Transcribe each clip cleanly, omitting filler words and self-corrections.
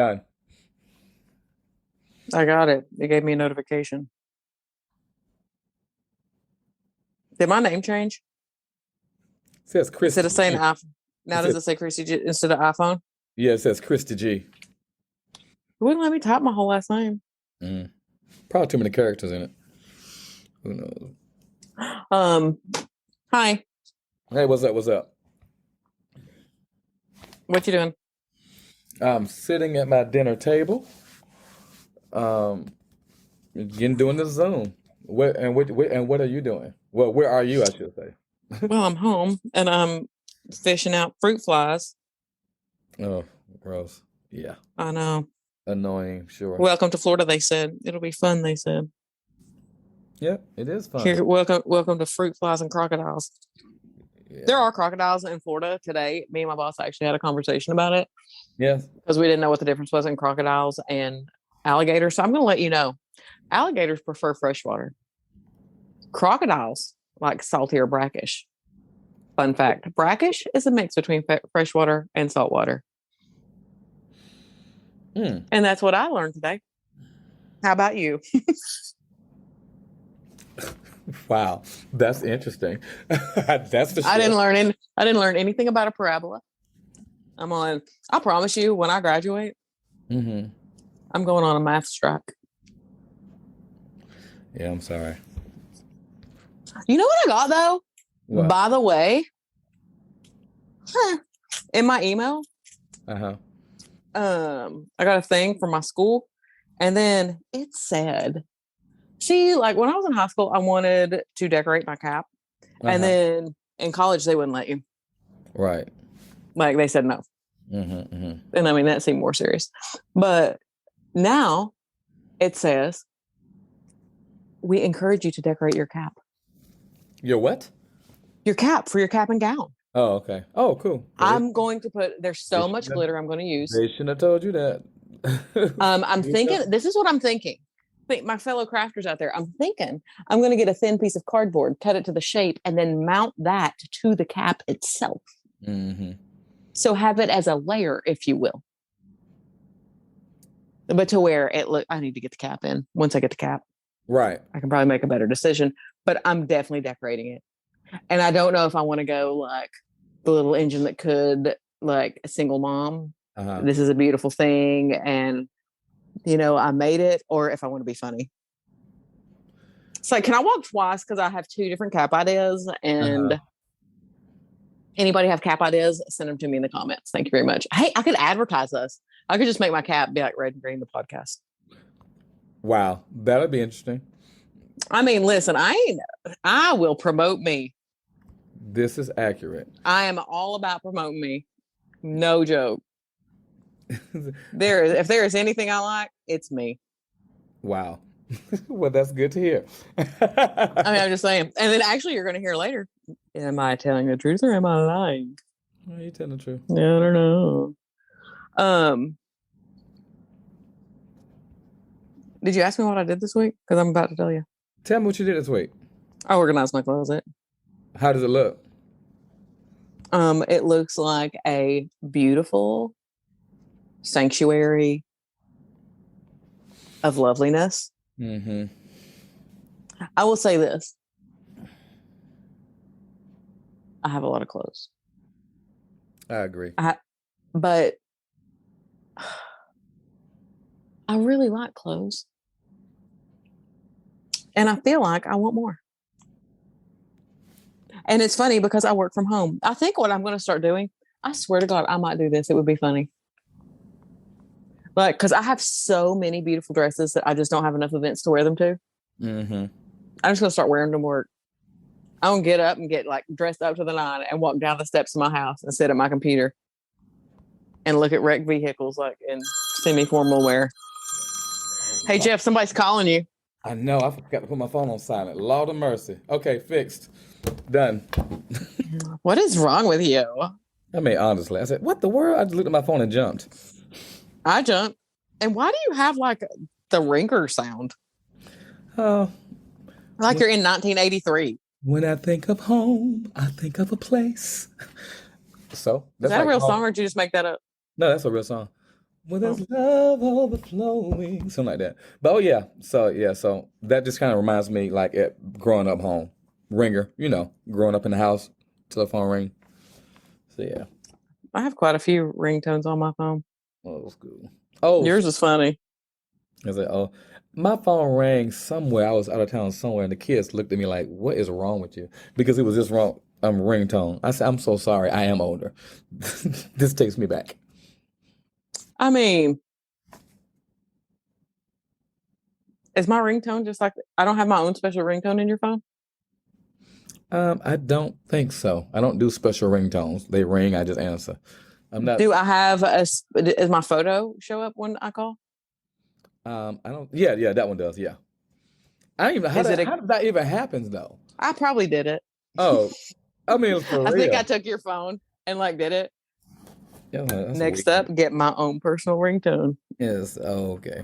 Done. I got it. It gave me a notification. Did my name change? It says Christy Instead of saying G. iPhone. Now does it say Christy G instead of iPhone? Yeah, it says Christy G. It wouldn't let me type my whole last name. Probably too many characters in it. Who knows? Hi. Hey, what's up? What's up? What you doing? I'm sitting at my dinner table. Again, doing the Zoom. What are you doing? Well, where are you, I should say. Well, I'm home and I'm fishing out fruit flies. Oh, gross. Yeah. I know. Annoying, sure. Welcome to Florida, they said. It'll be fun, they said. Yeah, it is fun. Here, welcome to fruit flies and crocodiles. Yeah. There are crocodiles in Florida today. Me and my boss actually had a conversation about it. Yes. Because we didn't know what the difference was in crocodiles and alligators. So I'm going to let you know. Alligators prefer freshwater. Crocodiles like salty or brackish. Fun fact, brackish is a mix between freshwater and saltwater. And that's what I learned today. How about you? Wow, that's interesting. That's for sure. I didn't learn anything about a parabola. I promise you, when I graduate, I'm going on a math strike. Yeah, I'm sorry. You know what I got though? What? By the way, in my email, I got a thing from my school, and then it said, see, like when I was in high school, I wanted to decorate my cap, and then in college they wouldn't let you. Right. Like they said no. And I mean that seemed more serious, but now it says we encourage you to decorate your cap. Your what? Your cap for your cap and gown. Oh, okay. Oh, cool. I'm going to put. There's so much glitter I'm going to use. They shouldn't have told you that. I'm thinking. This is what I'm thinking. My fellow crafters out there, I'm thinking I'm going to get a thin piece of cardboard, cut it to the shape, and then mount that to the cap itself. So have it as a layer, if you will. But to where it look, I need to get the cap in. Once I get the cap, right, I can probably make a better decision. But I'm definitely decorating it, and I don't know if I want to go like the little engine that could, like a single mom. This is a beautiful thing, and you know I made it, or if I want to be funny. It's like, can I walk twice? Because I have 2 different cap ideas, and anybody have cap ideas? Send them to me in the comments. Thank you very much. Hey, I could advertise us. I could just make my cap be like red and green, the podcast. Wow, that'd be interesting. I mean, listen, I will promote me. This is accurate. I am all about promoting me. No joke. If there is anything I like, it's me. Wow. Well, that's good to hear. I mean, I'm just saying. And then actually you're going to hear later, am I telling the truth or am I lying? Well, you're telling the truth. I don't know. Did you ask me what I did this week? Because I'm about to tell you. Tell me what you did this week. I organized my closet. How does it look? It looks like a beautiful sanctuary of loveliness. I will say this. I have a lot of clothes. I agree. But I really like clothes. And I feel like I want more. And it's funny because I work from home. I think what I'm going to start doing, I swear to God, I might do this. It would be funny. Like, because I have so many beautiful dresses that I just don't have enough events to wear them to. I'm just going to start wearing them to work. I'm going to get up and get like dressed up to the nine and walk down the steps of my house and sit at my computer and look at wrecked vehicles like in semi-formal wear. Hey, Jeff, somebody's calling you. I know. I forgot to put my phone on silent. Lord of mercy. Okay, fixed. Done. What is wrong with you? I mean, honestly, I said, what the world? I just looked at my phone and jumped. I jumped. And why do you have like the ringer sound? Oh. Like you're in 1983. When I think of home, I think of a place. So is that like a real song or did you just make that up? No, that's a real song. Well, there's love overflowing, something like that. But oh yeah, so that just kind of reminds me like growing up home, ringer, growing up in the house, telephone ring. So yeah, I have quite a few ringtones on my phone. old school. Oh, Yours is funny. I was like, oh, my phone rang somewhere. I was out of town somewhere, and the kids looked at me like, "What is wrong with you?" Because it was just wrong ringtone. I said, "I'm so sorry. I am older. This takes me back." I mean, is my ringtone just like I don't have my own special ringtone in your phone? I don't think so. I don't do special ringtones. They ring, I just answer. I'm not. Do I have does my photo show up when I call? I don't. Yeah, that one does. Yeah. I don't even. Is it a How did that even happen though? I probably did it. Oh, I mean, it's for I think I real. took your phone and like did it. Yeah, that's Next weird. up, get my own personal ringtone. Yes. Oh, okay.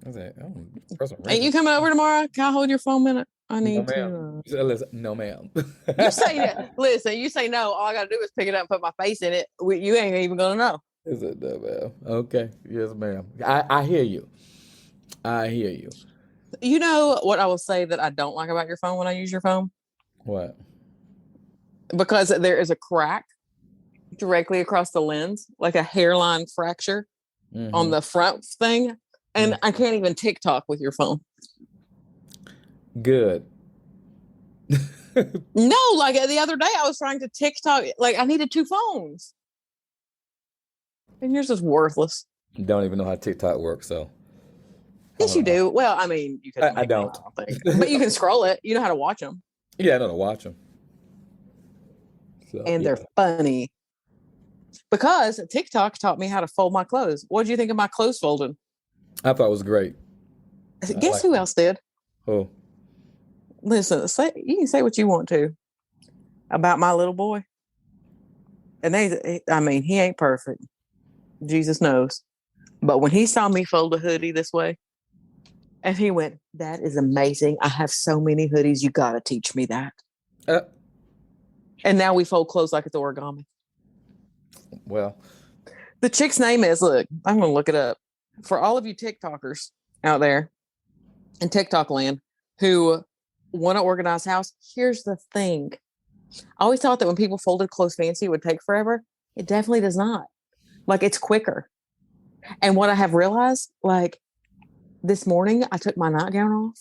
I was like, oh, personal Ain't ringtone. you coming over tomorrow? Can I hold your phone a minute? I No, need ma'am. to. Listen, no, ma'am. You say that. Listen, you say no. All I got to do is pick it up and put my face in it. You ain't even going to know. Is it no, ma'am? Okay. Yes, ma'am. I hear you. I hear you. You know what I will say that I don't like about your phone when I use your phone? What? Because there is a crack directly across the lens, like a hairline fracture on Mm-hmm. the front thing. And Mm. I can't even TikTok with your phone. Good. No, like the other day I was trying to TikTok, like I needed two phones. And yours is worthless. Don't even know how TikTok works, so I Yes, don't you know do. Well, I mean, you couldn't I make me, don't. I don't think. But you can scroll it. You know how to watch them. Yeah, I know to watch them. So And yeah, they're funny. Because TikTok taught me how to fold my clothes. What did you think of my clothes folding? I thought it was great. I Guess like who it. else did? Oh, Listen, you can say what you want to about my little boy. And I mean, he ain't perfect. Jesus knows. But when he saw me fold a hoodie this way, and he went, "That is amazing. I have so many hoodies. You got to teach me that." uh, And now we fold clothes like it's origami. well, The chick's name is, look, I'm going to look it up. For all of you TikTokers out there in TikTok land who want to organize house, here's the thing. I always thought that when people folded clothes fancy, it would take forever. It definitely does not. Like, it's quicker. And what I have realized, like this morning, I took my nightgown off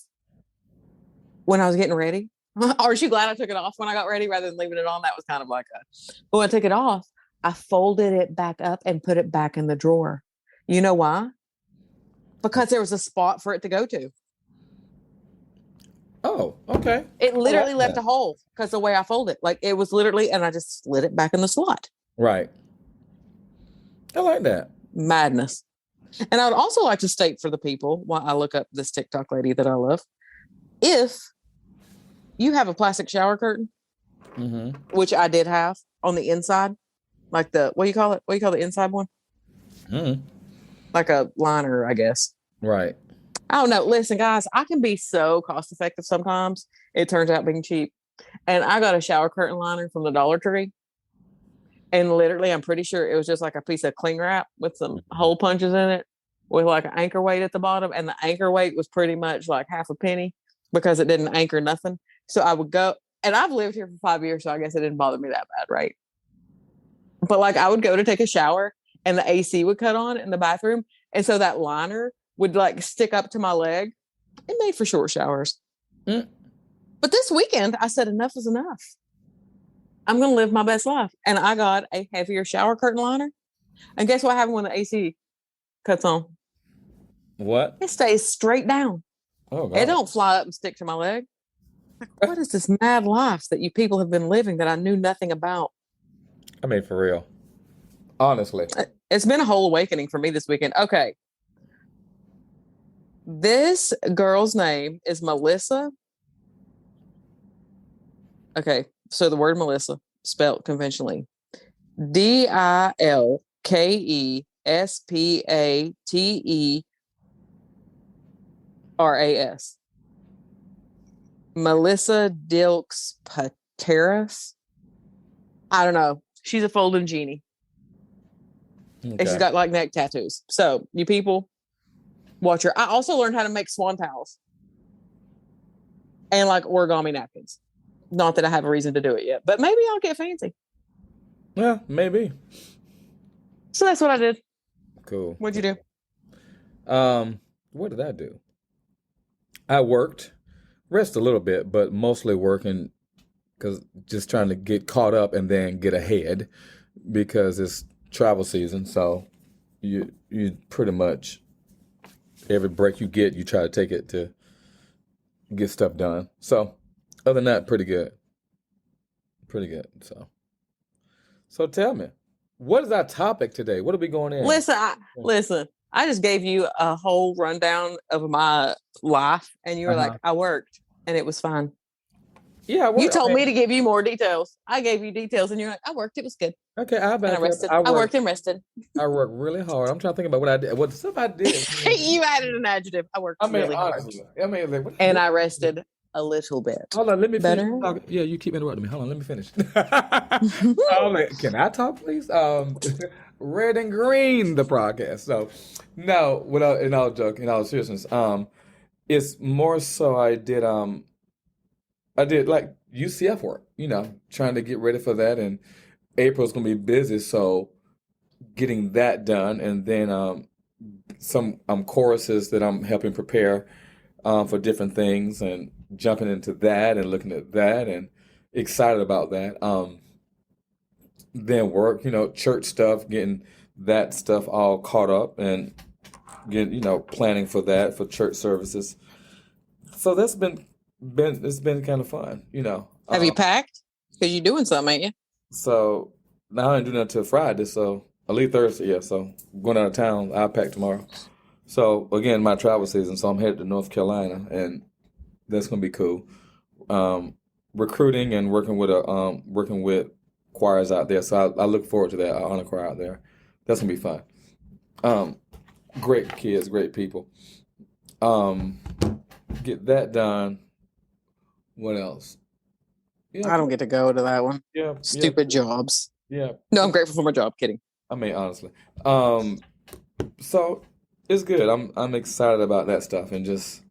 when I was getting ready. Aren't you glad I took it off when I got ready rather than leaving it on? That was kind of like a, but when I took it off, I folded it back up and put it back in the drawer. You know why? Because there was a spot for it to go to. oh, okay. It I like literally left that. a hole because the way I fold it, like it was literally, and I just slid it back in the slot. Right. I like that. Madness. And I would also like to state for the people while I look up this TikTok lady that I love, if you have a plastic shower curtain, Mm-hmm. which I did have on the inside, like the, what do you call it? What do you call the inside one? Mm-hmm. Like a liner, I guess. Right. I don't know. Listen, guys, I can be so cost effective sometimes. It turns out being cheap. And I got a shower curtain liner from the Dollar Tree. And literally, I'm pretty sure it was just like a piece of cling wrap with some hole punches in it with like an anchor weight at the bottom. And the anchor weight was pretty much like half a penny because it didn't anchor nothing. So I would go, and I've lived here for 5 years, so I guess it didn't bother me that bad, right? But like I would go to take a shower and the AC would cut on in the bathroom. And so that liner would like stick up to my leg. It made for short showers. Mm. But this weekend, I said, enough is enough. I'm going to live my best life. And I got a heavier shower curtain liner. And guess what happens when the AC cuts on? What? It stays straight down. Oh It God. don't fly up and stick to my leg. Like, what is this mad life that you people have been living that I knew nothing about? I mean, for real. Honestly. It's been a whole awakening for me this weekend. Okay. This girl's name is Melissa. Okay. So the word Melissa, spelled conventionally, DILKESPATERAS. Melissa Dilks Pateras. I don't know. She's a folding genie. And she's Okay. got like neck tattoos. So you people watch her. I also learned how to make swan towels and like origami napkins. Not that I have a reason to do it yet, but maybe I'll get fancy. Yeah, maybe. So that's what I did. Cool. What'd you do? What did I do? I worked, rest a little bit, but mostly working because just trying to get caught up and then get ahead because it's travel season. So you pretty much every break you get, you try to take it to get stuff done. So other than that, pretty good, pretty good. So tell me, what is our topic today? What are we going in? Listen. I just gave you a whole rundown of my life, and you were like, Uh-huh. "I worked, and it was fine." Yeah, You I told mean, me to give you more details. I gave you details, and you're like, "I worked. It was good." okay, I And I back up. rested. I worked and rested. I work really hard. I'm trying to think about what I did. What stuff I did. You added an adjective. I worked I mean, really hard. honestly, I mean, like, what did I And do? I rested a little bit. Hold on, let me finish Better? talking. Yeah, you keep interrupting me. Hold on, let me finish. Can I talk, please? Red and Green, the podcast. So, no, without in all joke, in all seriousness, it's more so I did like UCF work, trying to get ready for that, and April's gonna be busy, so getting that done, and then some choruses that I'm helping prepare for different things, and jumping into that and looking at that and excited about that. Then work, church stuff, getting that stuff all caught up and getting, planning for that for church services. So that's been it's been kind of fun. Have you packed? Because you're doing something, ain't you? So now I ain't doing that till Friday, so I leave Thursday, yeah. So I'm going out of town. I'll pack tomorrow. So again, my travel season. So I'm headed to North Carolina, and that's gonna be cool. Recruiting and working with choirs out there. So I look forward to that. I honor choir out there. That's gonna be fun. Um, Great kids, great people. Um, get that done. What else? Yeah, I don't get to go to that one. yeah, yeah, Stupid jobs. yeah. No, I'm grateful for my job. Kidding. I mean, honestly. So it's good. I'm excited about that stuff, and just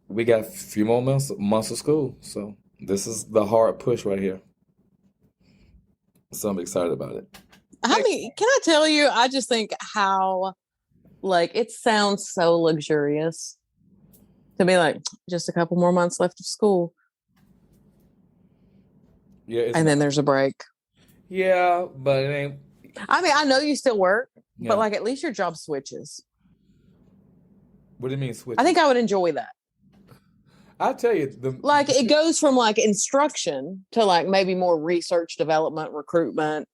we got a few more months of school. So this is the hard push right here. So I'm excited about it. Can I tell you, I just think how, like, it sounds so luxurious to be like, just a couple more months left of school. Yeah, and then there's a break. Yeah, but it ain't. I mean, I know you still work, Yeah. but like at least your job switches. What do you mean switch? I think I would enjoy that. I'll tell you, like it goes from like instruction to like maybe more research, development, recruitment,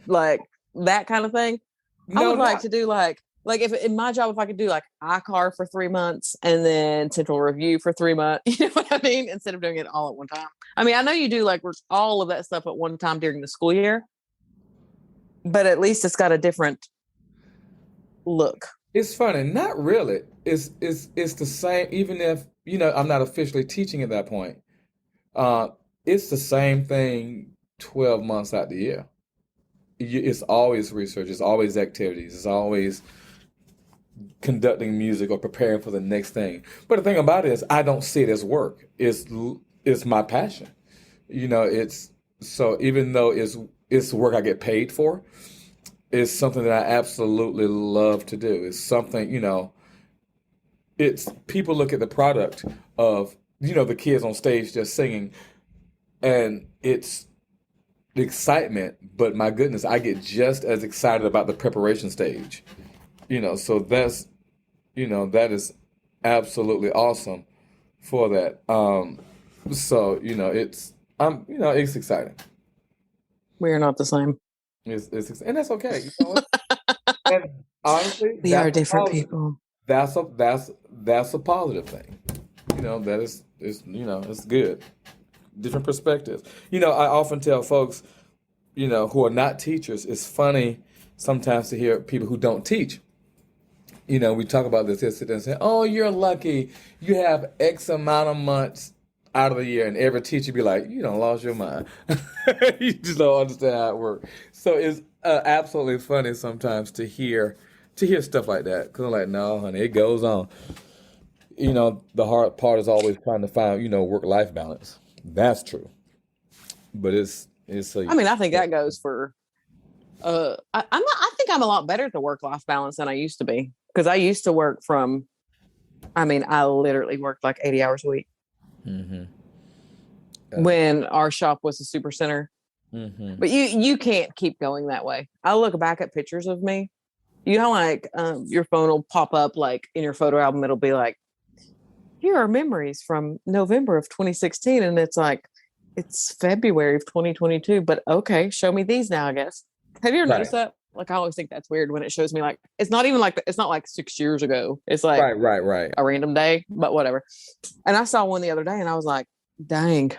like that kind of thing. I would like to do like if in my job, if I could do like ICAR for 3 months and then central review for 3 months, you know what I mean? Instead of doing it all at one time. I mean, I know you do like all of that stuff at one time during the school year, but at least it's got a different look. It's funny, not really. It's the same, even if I'm not officially teaching at that point. It's the same thing 12 months out the year. It's always research, it's always activities, it's always conducting music or preparing for the next thing. But the thing about it is, I don't see it as work. It's my passion. It's so even though it's work I get paid for, it's something that I absolutely love to do. It's something, it's people look at the product of, the kids on stage just singing, and it's the excitement, but my goodness, I get just as excited about the preparation stage. So that is absolutely awesome for that. So, it's exciting. We are not the same. And that's okay. You know what? And honestly, we are different people. That's a positive thing. That is it's good. Different perspectives. I often tell folks, who are not teachers, it's funny sometimes to hear people who don't teach. We talk about this yesterday and say, "Oh, you're lucky. You have X amount of months out of the year, and every teacher be like, "You don't lost your mind." You just don't understand how it works. So it's absolutely funny sometimes to hear stuff like that because I'm like, "No, honey, it goes on." The hard part is always trying to find work-life balance. That's true, but it's a I mean, I think that goes for. I'm not. I think I'm a lot better at the work-life balance than I used to be because I used to work from. I mean, I literally worked like 80 hours a week. hmm When our shop was a super center. hmm But you can't keep going that way. I look back at pictures of me. You know, like your phone will pop up like in your photo album. It'll be like, here are memories from November of 2016, and it's like it's February of 2022. But okay, show me these now. I guess. Have you ever Right, noticed that? Like I always think that's weird when it shows me like it's not even like it's not like 6 years ago. It's like right. a random day, but whatever. And I saw one the other day, and I was like, dang.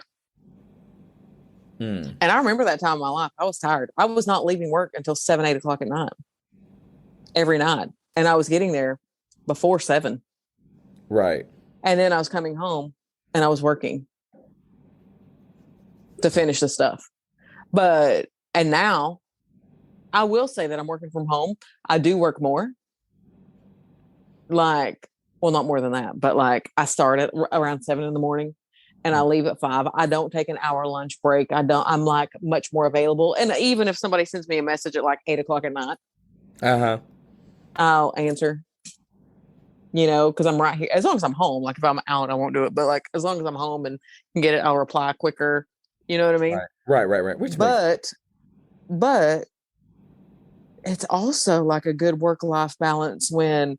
Mm. And I remember that time in my life. I was tired. I was not leaving work until 7, 8 o'clock at night every night. And I was getting there before 7. Right. And then I was coming home and I was working to finish the stuff. And now I will say that I'm working from home. I do work more. Like, well, not more than that, but like I start at around 7 in the morning and I leave at 5. I don't take an hour lunch break. I'm like much more available. And even if somebody sends me a message at like 8 o'clock at night, Uh-huh. I'll answer, because I'm right here. As long as I'm home, like if I'm out, I won't do it. But like as long as I'm home and can get it, I'll reply quicker. You know what I mean? Right. Which makes But it's also like a good work-life balance when,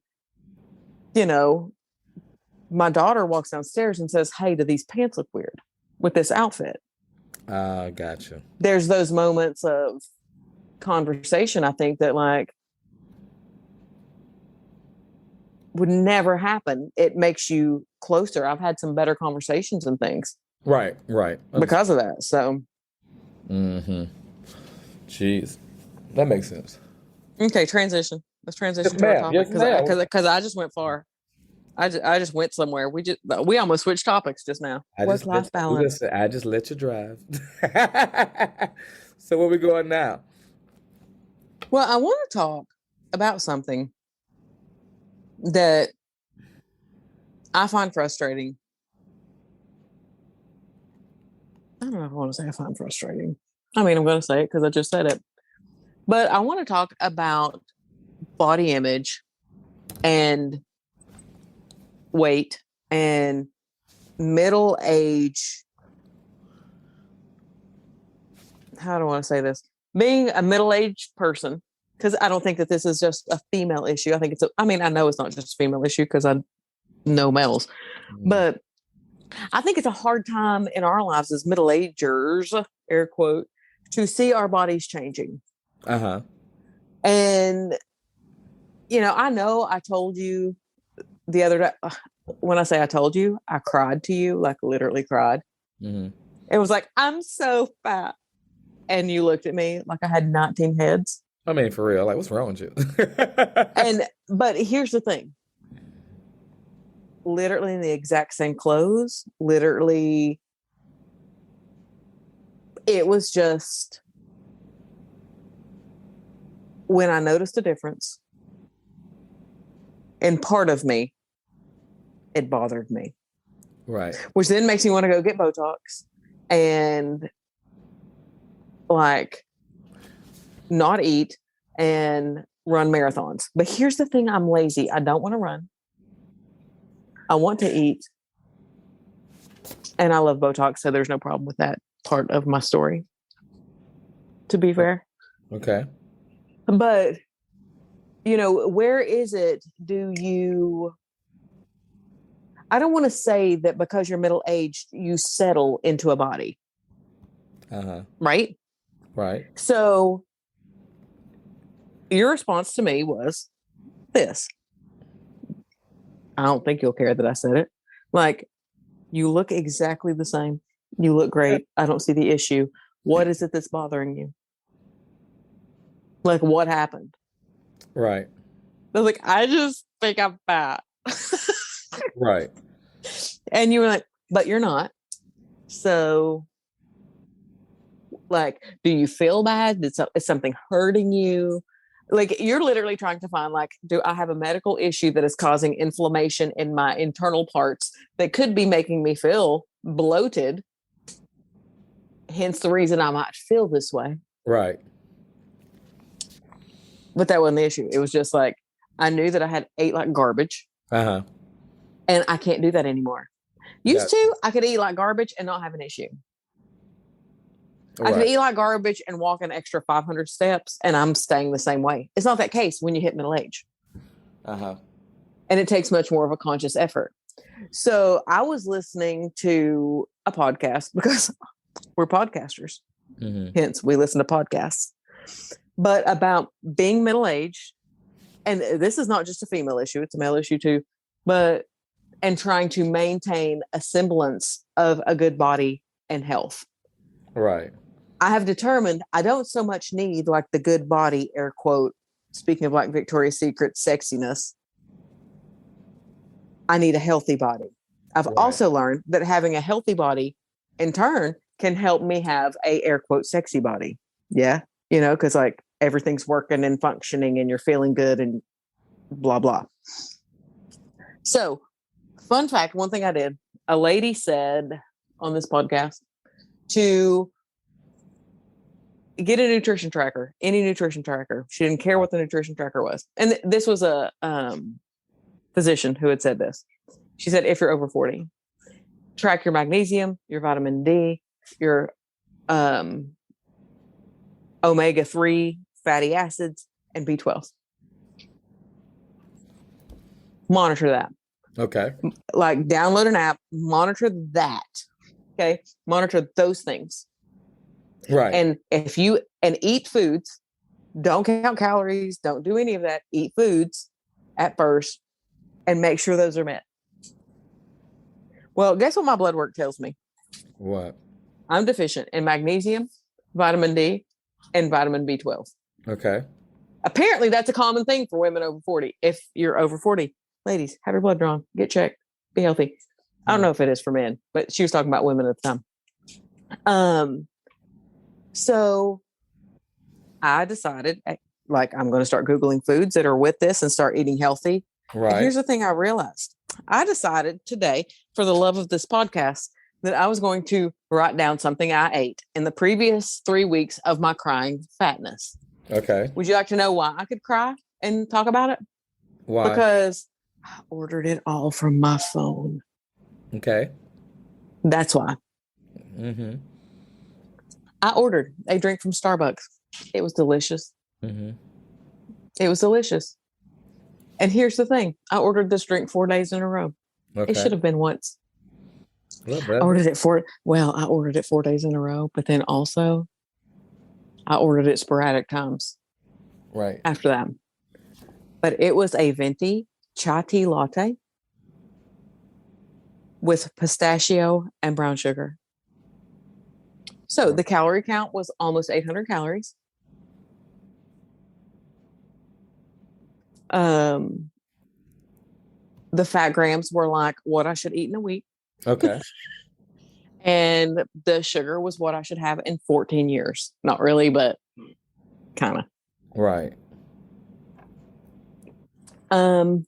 my daughter walks downstairs and says, "Hey, do these pants look weird with this outfit?" gotcha. There's those moments of conversation, I think, that like would never happen. It makes you closer. I've had some better conversations and things Right. because of that. So, Mm-hmm. Jeez. That makes sense. okay, transition. Let's transition Yes, to our ma'am. topic Yes, ma'am. because I just went far. I just went somewhere. We almost switched topics just now. Work life balance. I just let you drive. So where we going now? Well, I want to talk about something that I find frustrating. I don't know if I want to say I find frustrating. I mean, I'm going to say it because I just said it. But I want to talk about body image and weight and middle age. How do I want to say this? Being a middle-aged person, because I don't think that this is just a female issue. I mean, I know it's not just a female issue because I know males, but I think it's a hard time in our lives as middle-agers, air quote, to see our bodies changing. Uh-huh. And, I know I told you the other day, when I say I told you, I cried to you, like literally cried. Mm-hmm. It was like, I'm so fat. And you looked at me like I had 19 heads. I mean, for real, like, what's wrong with you? But here's the thing. Literally in the exact same clothes, literally, it was just when I noticed a difference in part of me, it bothered me. Right. Which then makes me want to go get Botox and like not eat and run marathons. But here's the thing, I'm lazy. I don't want to run. I want to eat. And I love Botox, so there's no problem with that part of my story, to be fair. Okay. But, where is it I don't want to say that because you're middle-aged, you settle into a body. Uh-huh. Right? Right. So your response to me was this. I don't think you'll care that I said it. Like, you look exactly the same. You look great. I don't see the issue. What is it that's bothering you? Like, what happened? Right. I was like, I just think I'm fat. Right. And you were like, but you're not. So, like, do you feel bad? Is something hurting you? Like, you're literally trying to find, like, do I have a medical issue that is causing inflammation in my internal parts that could be making me feel bloated? Hence the reason I might feel this way. Right. But that wasn't the issue. It was just like, I knew that I had ate like garbage. Uh-huh. And I can't do that anymore. Used to, I could eat like garbage and not have an issue. I could eat like garbage and walk an extra 500 steps and I'm staying the same way. It's not that case when you hit middle age. Uh-huh. And it takes much more of a conscious effort. So I was listening to a podcast because we're podcasters. Mm-hmm. Hence, we listen to podcasts. But about being middle-aged, and this is not just a female issue, it's a male issue too, and trying to maintain a semblance of a good body and health. Right. I have determined I don't so much need like the good body, air quote, speaking of like Victoria's Secret sexiness. I need a healthy body. I've also learned that having a healthy body in turn can help me have a air quote sexy body. Yeah. You know, because like everything's working and functioning and you're feeling good and blah, blah. So, fun fact, one thing I did, a lady said on this podcast to get a nutrition tracker, any nutrition tracker. She didn't care what the nutrition tracker was. And this was a physician who had said this. She said, if you're over 40, track your magnesium, your vitamin D, your omega-3 fatty acids, and B12. Monitor that. Okay. Like download an app, monitor that. Okay. Monitor those things. Right. And if you eat foods, don't count calories, don't do any of that. Eat foods at first and make sure those are met. Well, guess what my blood work tells me? What? I'm deficient in magnesium, vitamin D, and vitamin B12. Okay. Apparently, that's a common thing for women over 40. If you're over 40, ladies, have your blood drawn, get checked, be healthy. I don't know if it is for men, but she was talking about women at the time. So I decided, like, I'm going to start Googling foods that are with this and start eating healthy. Right. And here's the thing I realized. I decided today, for the love of this podcast, that I was going to write down something I ate in the previous 3 weeks of my crying fatness. Okay. Would you like to know why I could cry and talk about it? Why? Because I ordered it all from my phone. Okay. That's why. Mm-hmm. I ordered a drink from Starbucks. It was delicious. Mm-hmm. It was delicious. And here's the thing. I ordered this drink 4 days in a row. Okay. It should have been once. I ordered it 4 days in a row, but then also I ordered it sporadic times. Right. After that. But it was a venti chai tea latte with pistachio and brown sugar. So the calorie count was almost 800 calories. The fat grams were like what I should eat in a week. Okay. And the sugar was what I should have in 14 years. Not really, but kind of. Right. That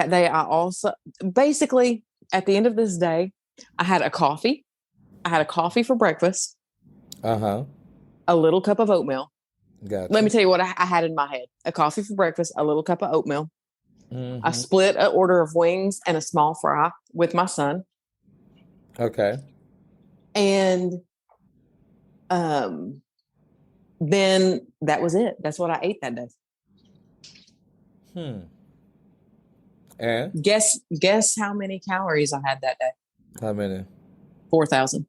day I also, basically at the end of this day, I had a coffee. I had a coffee for breakfast. Uh-huh. A little cup of oatmeal. Gotcha. Let me tell you what I had in my head. A coffee for breakfast, a little cup of oatmeal. Mm-hmm. I split an order of wings and a small fry with my son. Okay. And then that was it. That's what I ate that day. And? Guess how many calories I had that day? How many? 4,000.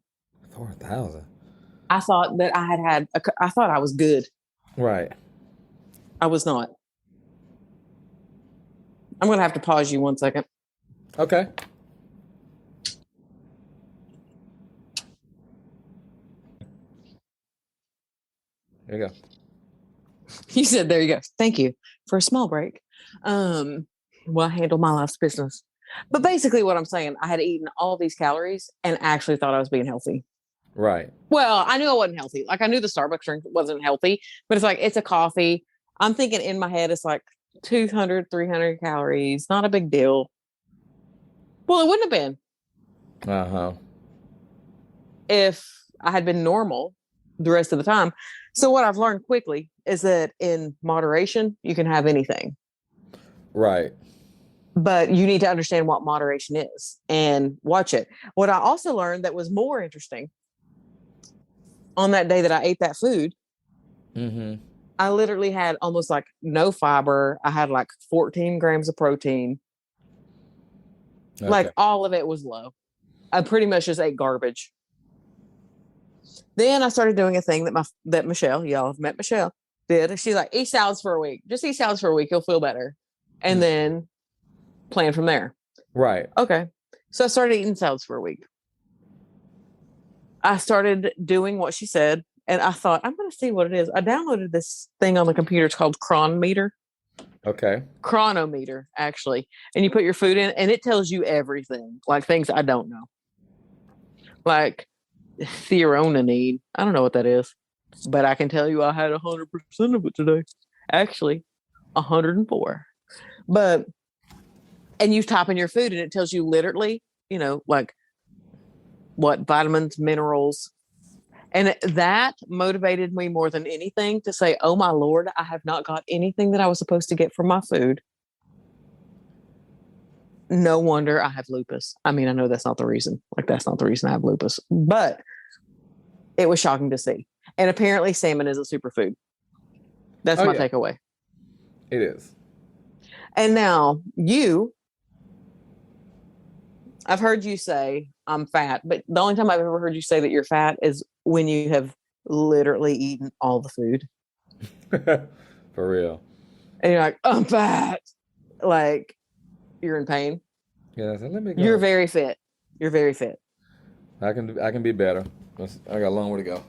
4,000? I thought that I thought I was good. Right. I was not. I'm going to have to pause you 1 second. Okay. There you go. You said, there you go. Thank you for a small break. Well, I handle my life's business. But basically what I'm saying, I had eaten all these calories and actually thought I was being healthy. Right. Well, I knew I wasn't healthy. Like I knew the Starbucks drink wasn't healthy, but it's like, it's a coffee. I'm thinking in my head, it's like 200, 300 calories. Not a big deal. Well, it wouldn't have been. Uh-huh. If I had been normal the rest of the time. So what I've learned quickly is that in moderation, you can have anything. Right. But you need to understand what moderation is and watch it. What I also learned that was more interesting on that day that I ate that food, I literally had almost like no fiber. I had like 14 grams of protein. Okay. Like all of it was low. I pretty much just ate garbage. Then I started doing a thing that Michelle, y'all have met Michelle, did. She's like, eat salads for a week. Just eat salads for a week. You'll feel better. And then plan from there. Right. Okay. So I started eating salads for a week. I started doing what she said, and I thought, I'm going to see what it is. I downloaded this thing on the computer. It's called Chronometer. Okay. Chronometer, actually. And you put your food in, and it tells you everything, like things I don't know. Like theoronine. I don't know what that is, but I can tell you I had 100% of it today. Actually, 104. And you type in your food, and it tells you literally, like what vitamins, minerals. And that motivated me more than anything to say, oh my Lord, I have not got anything that I was supposed to get from my food. No wonder I have lupus. I mean, I know that's not the reason. Like, that's not the reason I have lupus, but it was shocking to see. And apparently salmon is a superfood. That's my takeaway. It is. And now I've heard you say I'm fat, but the only time I've ever heard you say that you're fat is when you have literally eaten all the food. For real. And you're like, I'm fat. Like, you're in pain. Yeah, so let me go. You're very fit. You're very fit. I can be better. I got a long way to go.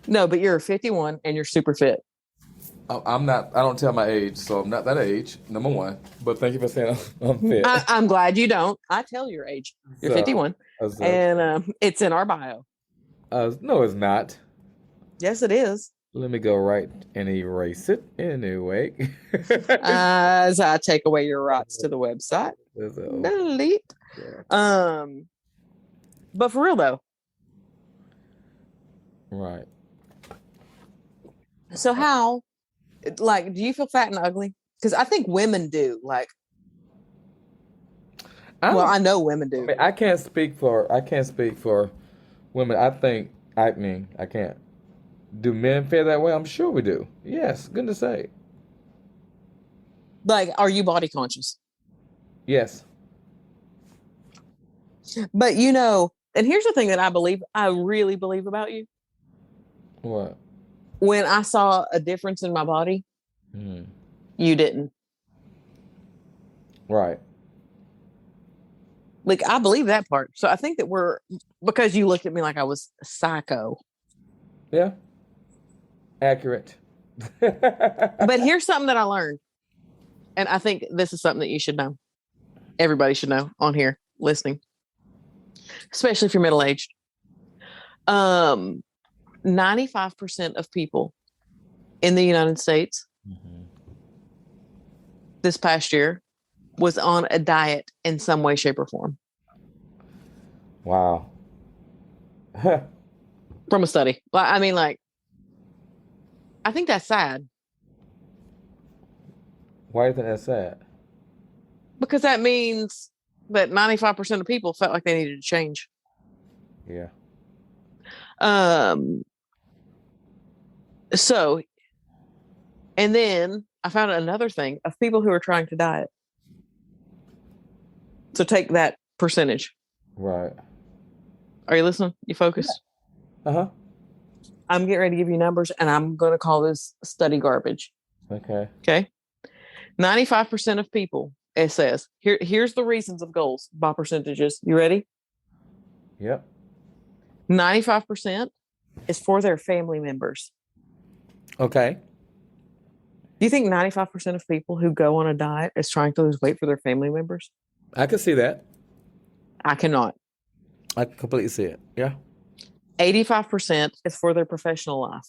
No, but you're 51 and you're super fit. I'm not. I don't tell my age, so I'm not that age. Number one. But thank you for saying I'm fit. I'm glad you don't. I tell your age. You're 51, and it's in our bio. No, it's not. Yes, it is. Let me go right and erase it anyway. As I take away your rights to the website. Delete. Yeah. But for real though. Right. So how, like, do you feel fat and ugly? Because I think women do. Like, I know women do. I mean, I can't speak for women. I can't. Do men feel that way? I'm sure we do. Yes, good to say. Like, are you body conscious? Yes. But and here's the thing that I really believe about you. What? When I saw a difference in my body, you didn't. Right. Like, I believe that part. So I think that because you looked at me like I was psycho. Yeah. Accurate. But here's something that I learned. And I think this is something that you should know. Everybody should know on here listening. Especially if you're middle-aged. 95% of people in the United States this past year was on a diet in some way, shape, or form. Wow. From a study. I mean, like, I think that's sad. Why do you think that's sad? Because that means that 95% of people felt like they needed to change. Yeah. So, and then I found another thing of people who are trying to diet. So take that percentage. Right. Are you listening? You focused? Yeah. Uh-huh. I'm getting ready to give you numbers, and I'm going to call this study garbage. Okay. Okay. 95% of people, it says, here's the reasons of goals by percentages. You ready? Yep. 95% is for their family members. Okay. Do you think 95% of people who go on a diet is trying to lose weight for their family members? I can see that. I cannot. I can completely see it. Yeah. 85% is for their professional life.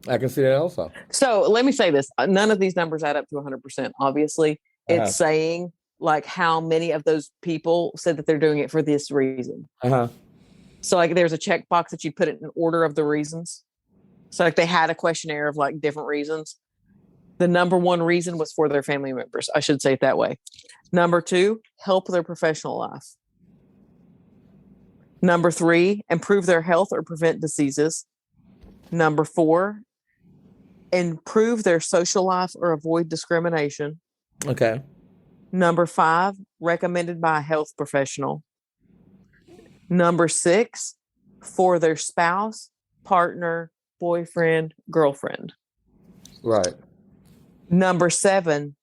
I can see that also. So let me say this. None of these numbers add up to 100%. Obviously, Uh-huh. it's saying like how many of those people said that they're doing it for this reason. Uh-huh. So like there's a checkbox that you put it in order of the reasons. So like they had a questionnaire of like different reasons. The number one reason was for their family members. I should say it that way. Number two, help their professional life. Number three, improve their health or prevent diseases. Number four, improve their social life or avoid discrimination. Okay. Number five, recommended by a health professional. Number six, for their spouse, partner, boyfriend, girlfriend. Right. Number seven,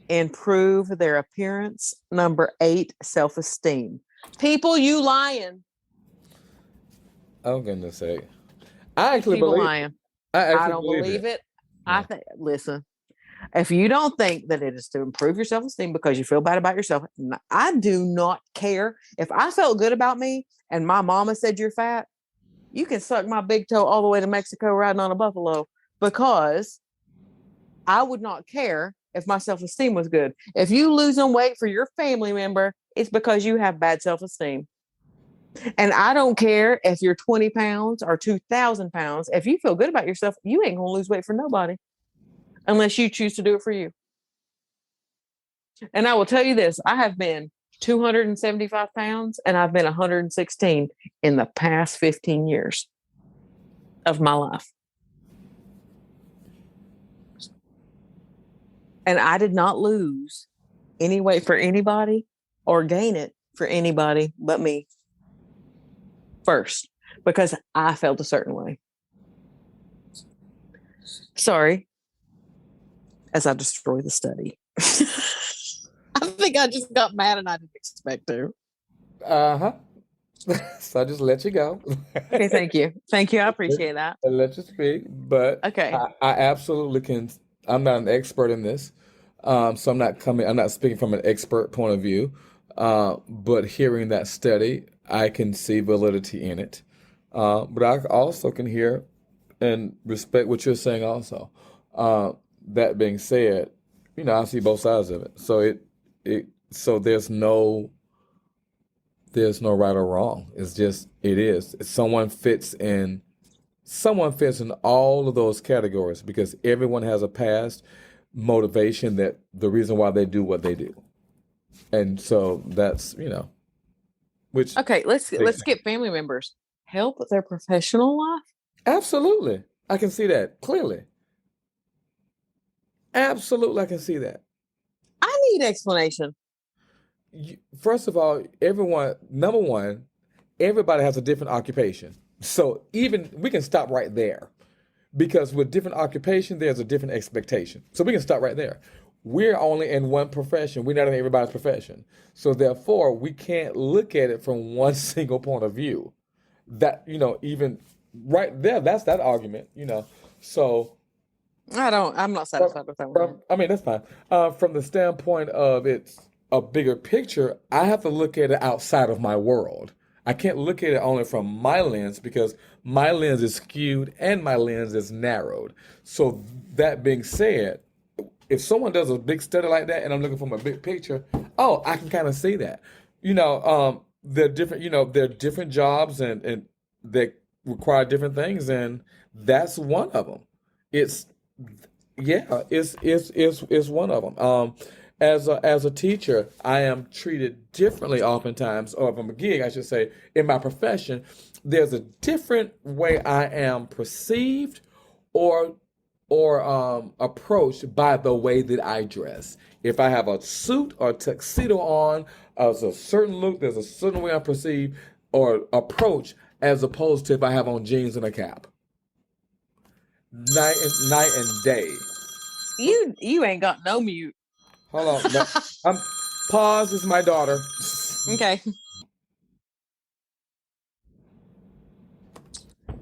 improve their appearance. Number eight, self-esteem. People, you lying. Oh, goodness sake. I actually People believe lying. I I don't believe it. Yeah. I think, listen, if you don't think that it is to improve your self-esteem because you feel bad about yourself, I do not care. If I felt good about me and my mama said you're fat, you can suck my big toe all the way to Mexico riding on a buffalo, because I would not care if my self-esteem was good. If you losing weight for your family member, it's because you have bad self-esteem. And I don't care if you're 20 pounds or 2,000 pounds. If you feel good about yourself, you ain't going to lose weight for nobody unless you choose to do it for you. And I will tell you this, I have been 275 pounds and I've been 116 in the past 15 years of my life. And I did not lose any weight for anybody or gain it for anybody but me first, because I felt a certain way. Sorry, as I destroy the study. I think I just got mad and I didn't expect to. Uh-huh. So I just let you go. Okay, thank you. Thank you. I appreciate that. I let you speak, but Okay. I absolutely can. I'm not an expert in this, so I'm not speaking from an expert point of view. But hearing that study, I can see validity in it. But I also can hear and respect what you're saying also. That being said, I see both sides of it. So there's no right or wrong. It's just it is. Someone fits in all of those categories because everyone has a past motivation that the reason why they do what they do. And so that's, which Okay, let's skip family members. Help their professional life? absolutely. I can see that clearly. Absolutely, I can see that. I need explanation. First of all, number one, everybody has a different occupation. So even we can stop right there because with different occupation, there's a different expectation. So we can stop right there. We're only in one profession. We're not in everybody's profession. So therefore, we can't look at it from one single point of view. That, even right there, that's that argument. So I'm not satisfied with that one. I mean, that's fine. From the standpoint of it's a bigger picture, I have to look at it outside of my world. I can't look at it only from my lens because my lens is skewed and my lens is narrowed. So that being said, if someone does a big study like that and I'm looking from a big picture, oh, I can kind of see that. They're different, they're different jobs and they require different things, and that's one of them. It's yeah, it's one of them. As a teacher, I am treated differently oftentimes, or from a gig, I should say, in my profession. There's a different way I am perceived or approached by the way that I dress. If I have a suit or tuxedo on, as a certain look, there's a certain way I'm perceived or approach as opposed to if I have on jeans and a cap. Night and day. You ain't got no mute. Hold on. No, I'm pause. This is my daughter. Okay.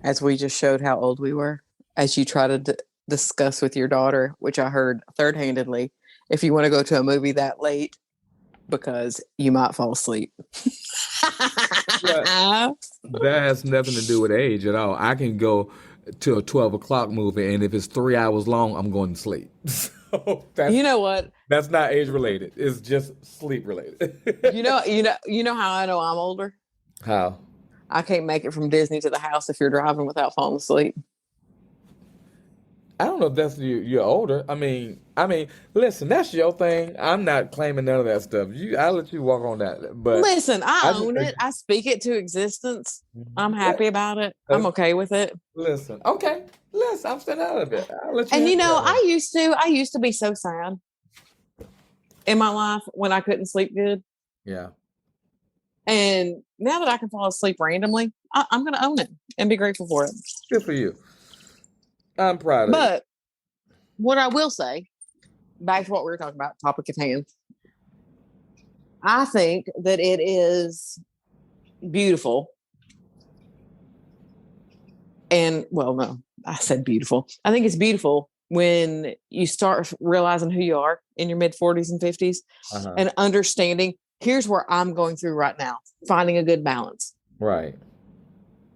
As we just showed how old we were, as you try to discuss with your daughter, which I heard third-handedly, if you want to go to a movie that late, because you might fall asleep. But that has nothing to do with age at all. I can go to a 12 o'clock movie, and if it's 3 hours long, I'm going to sleep. So You know what? that's not age related. It's just sleep related. You know how I know I'm older? How? I can't make it from Disney to the house if you're driving without falling asleep. I don't know if that's you're older. I mean, listen, that's your thing. I'm not claiming none of that stuff. I'll let you walk on that. But Listen, I I just own think, it. I speak it to existence. I'm yeah, happy about it. I'm that's, okay with it. listen, okay, listen, I'm staying out of it. I'll let you And handle that one. I used to be so sad in my life when I couldn't sleep good. Yeah, And now that I can fall asleep randomly, I'm going to own it and be grateful for it. good for you. I'm proud of you. But what I will say, back to what we were talking about, topic at hand, I think that it is beautiful. And well, no, I said beautiful. I think it's beautiful when you start realizing who you are in your mid 40s and 50s and understanding here's where I'm going through right now, finding a good balance. Right.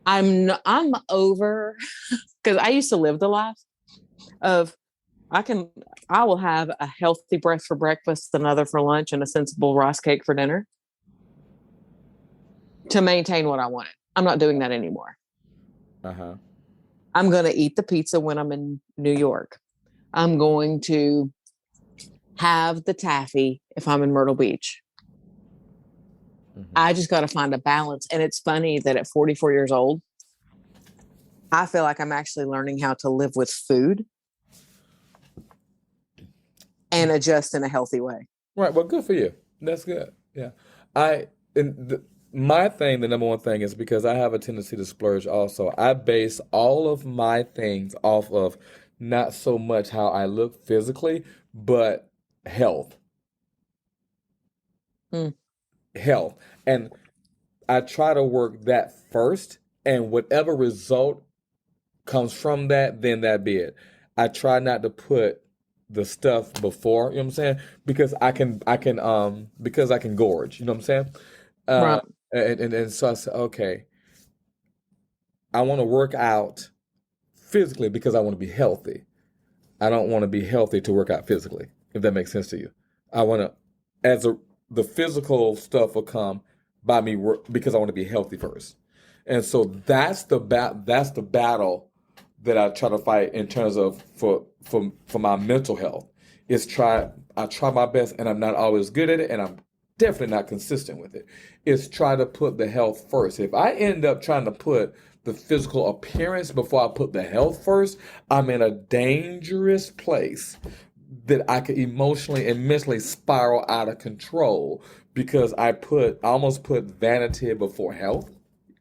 I'm over because I used to live the life of I will have a healthy breakfast for breakfast, another for lunch, and a sensible rice cake for dinner to maintain what I wanted. I'm not doing that anymore. I'm going to eat the pizza when I'm in New York. I'm going to have the taffy if I'm in Myrtle Beach. I just got to find a balance. And it's funny that at 44 years old, I feel like I'm actually learning how to live with food and adjust in a healthy way. Right. Well, good for you. That's good. Yeah. My thing, the number one thing is because I have a tendency to splurge also. I base all of my things off of not so much how I look physically, but health. Mm. Health. And I try to work that first, and whatever result comes from that, then that be it. I try not to put the stuff before, you know what I'm saying? Because I can gorge, you know what I'm saying? Uh Right. and so I said, okay, I want to work out physically because I want to be healthy. I don't want to be healthy to work out physically, if that makes sense to you. I want to, the physical stuff will come by me because I want to be healthy first. And so that's the battle that I try to fight in terms of for my mental health. I try my best and I'm not always good at it and I'm definitely not consistent with it. It's try to put the health first. If I end up trying to put the physical appearance before I put the health first, I'm in a dangerous place that I could emotionally and mentally spiral out of control because I almost put vanity before health.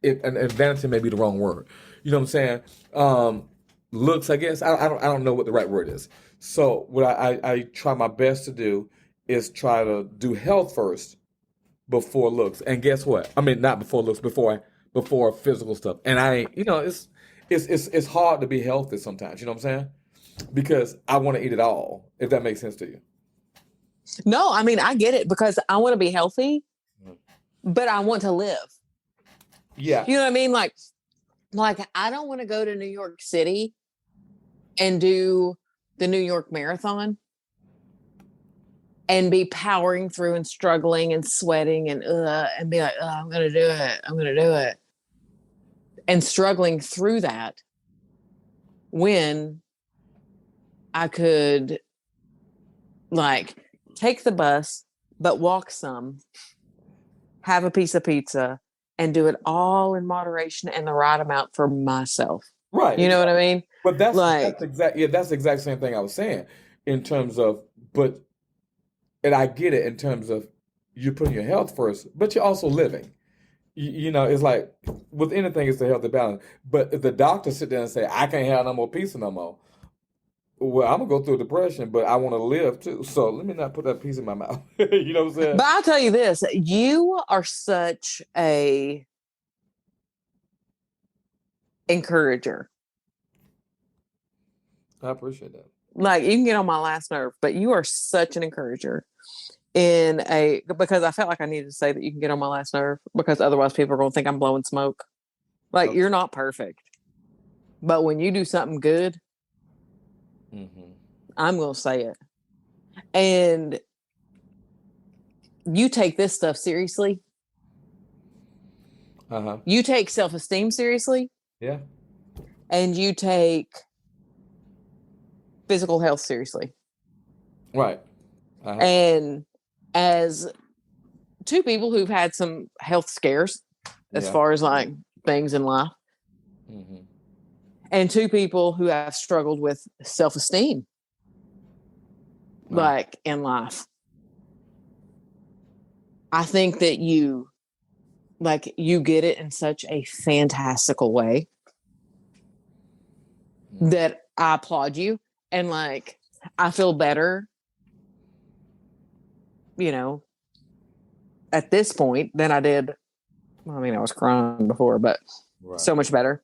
And vanity may be the wrong word. You know what I'm saying? Looks, I guess. I don't know what the right word is. So what I try my best to do is try to do health first before looks. And guess what? I mean, not before looks, before physical stuff. And it's hard to be healthy sometimes. You know what I'm saying? Because I want to eat it all. If that makes sense to you. No, I mean, I get it because I want to be healthy, but I want to live. Yeah. You know what I mean? Like I don't want to go to New York City and do the New York Marathon and be powering through and struggling and sweating and be like, I'm going to do it. I'm going to do it. And struggling through that when I could like take the bus, but walk some, have a piece of pizza, and do it all in moderation and the right amount for myself. Right. You know what I mean? But that's Like, that's the exact same thing I was saying in terms of, and I get it in terms of you're putting your health first, but you're also living. It's like with anything, it's a healthy balance. But if the doctor sit there and say, I can't have no more pizza no more, well, I'm gonna go through a depression, but I want to live too. So let me not put that piece in my mouth. You know what I'm saying? but I'll tell you this, you are such a encourager. I appreciate that. Like you can get on my last nerve, but you are such an encourager. because I felt like I needed to say that you can get on my last nerve, because otherwise people are going to think I'm blowing smoke. Like, you're not perfect, but when you do something good, I'm going to say it. And you take this stuff seriously. You take self-esteem seriously. Yeah. And you take physical health seriously. Right. And as two people who've had some health scares as far as like things in life, and two people who have struggled with self-esteem like in life, I think that you get it in such a fantastical way that I applaud you. And like, I feel better, at this point than I did. I mean, I was crying before, but so much better.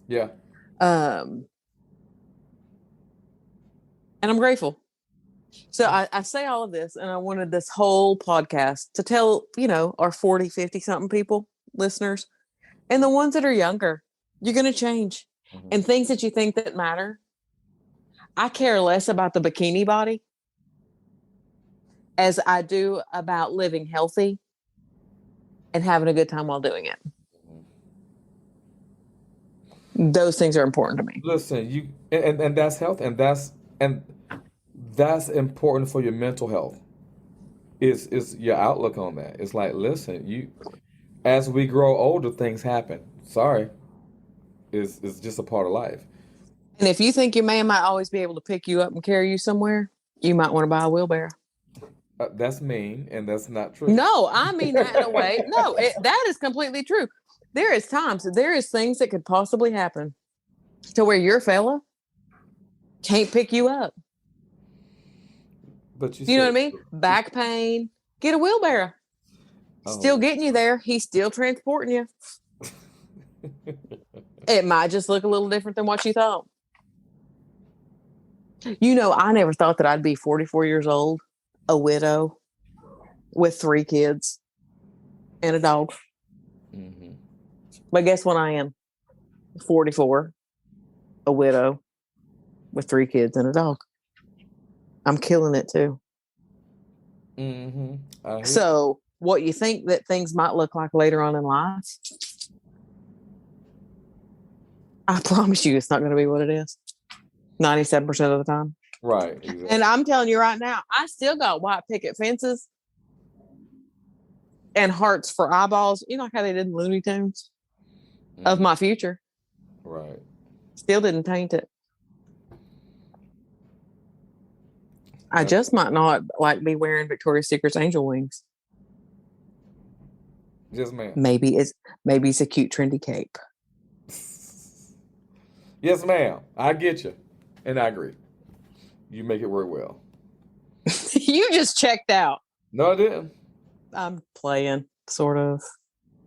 Yeah. And I'm grateful. So I say all of this, and I wanted this whole podcast to tell, our 40, 50 something people, listeners, and the ones that are younger, you're going to change. And things that you think that matter. I care less about the bikini body as I do about living healthy and having a good time while doing it. Those things are important to me. Listen, and that's health, and that's important for your mental health. Is your outlook on that? It's like, listen, as we grow older, things happen. Sorry, it's just a part of life. And if you think your man might always be able to pick you up and carry you somewhere, you might want to buy a wheelbarrow. That's mean, and that's not true. No, I mean that in a way. No, that is completely true. There is things that could possibly happen to where your fella can't pick you up. But you know what I mean? Back pain, get a wheelbarrow. Still getting you there. He's still transporting you. It might just look a little different than what you thought. I never thought that I'd be 44 years old, a widow with 3 kids and a dog. But guess what I am? 44, a widow with 3 kids and a dog. I'm killing it too. So what you think that things might look like later on in life, I promise you it's not going to be what it is 97% of the time. Right. Exactly. And I'm telling you right now, I still got white picket fences and hearts for eyeballs. You know how they did in Looney Tunes of my future. Right. Still didn't taint it. I just might not be wearing Victoria's Secret's angel wings. Yes, ma'am. Maybe it's a cute trendy cape. Yes, ma'am. I get you, and I agree. You make it work well. You just checked out. No, I didn't. I'm playing, sort of.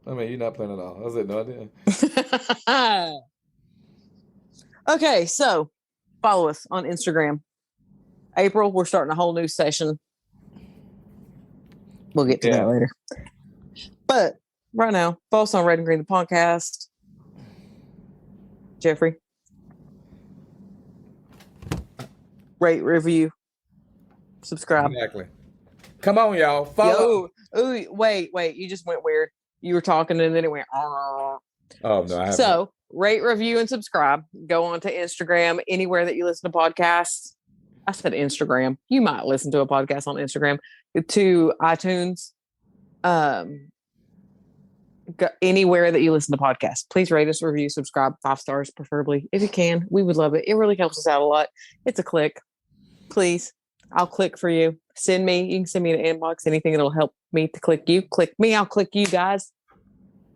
I mean, you're not playing at all. I said, no, I didn't. Okay, so follow us on Instagram. April, we're starting a whole new session. We'll get to that later. But right now, follow us on Red and Green, the podcast. Jeffrey. Rate, review, subscribe. Exactly. Come on, y'all. Follow. Ooh, wait. You just went weird. You were talking and then it went. Oh, no, I haven't. So rate, review, and subscribe. Go on to Instagram, anywhere that you listen to podcasts. I said Instagram. You might listen to a podcast on Instagram. To iTunes. Anywhere that you listen to podcasts. Please rate us, review, subscribe, 5 stars preferably. If you can, we would love it. It really helps us out a lot. It's a click. Please. I'll click for you. You can send me an inbox, anything that'll help me to click you. Click me, I'll click you guys.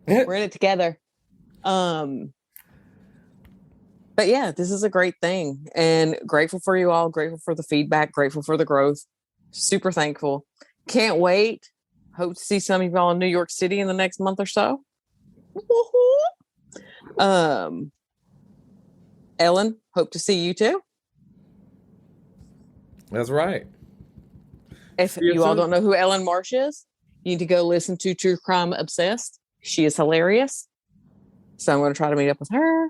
We're in it together. But yeah, this is a great thing, and grateful for you all, grateful for the feedback, grateful for the growth, super thankful. Can't wait. Hope to see some of y'all in New York City in the next month or so. Ellen, hope to see you too. That's right. If See you you all soon. don't know who Ellen Marsh is, you need to go listen to True Crime Obsessed. She is hilarious. So I'm going to try to meet up with her.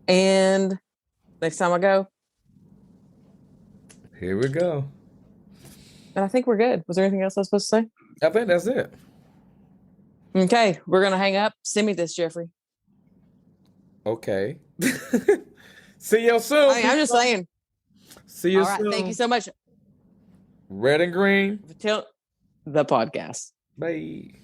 And next time I go, Here we go. and I think we're good. Was there anything else I was supposed to say? I think that's it. Okay, we're going to hang up. Send me this, Jeffrey. Okay. See you soon. I'm just saying. See you all right. soon. Thank you so much. Red and green. Till the podcast. Bye.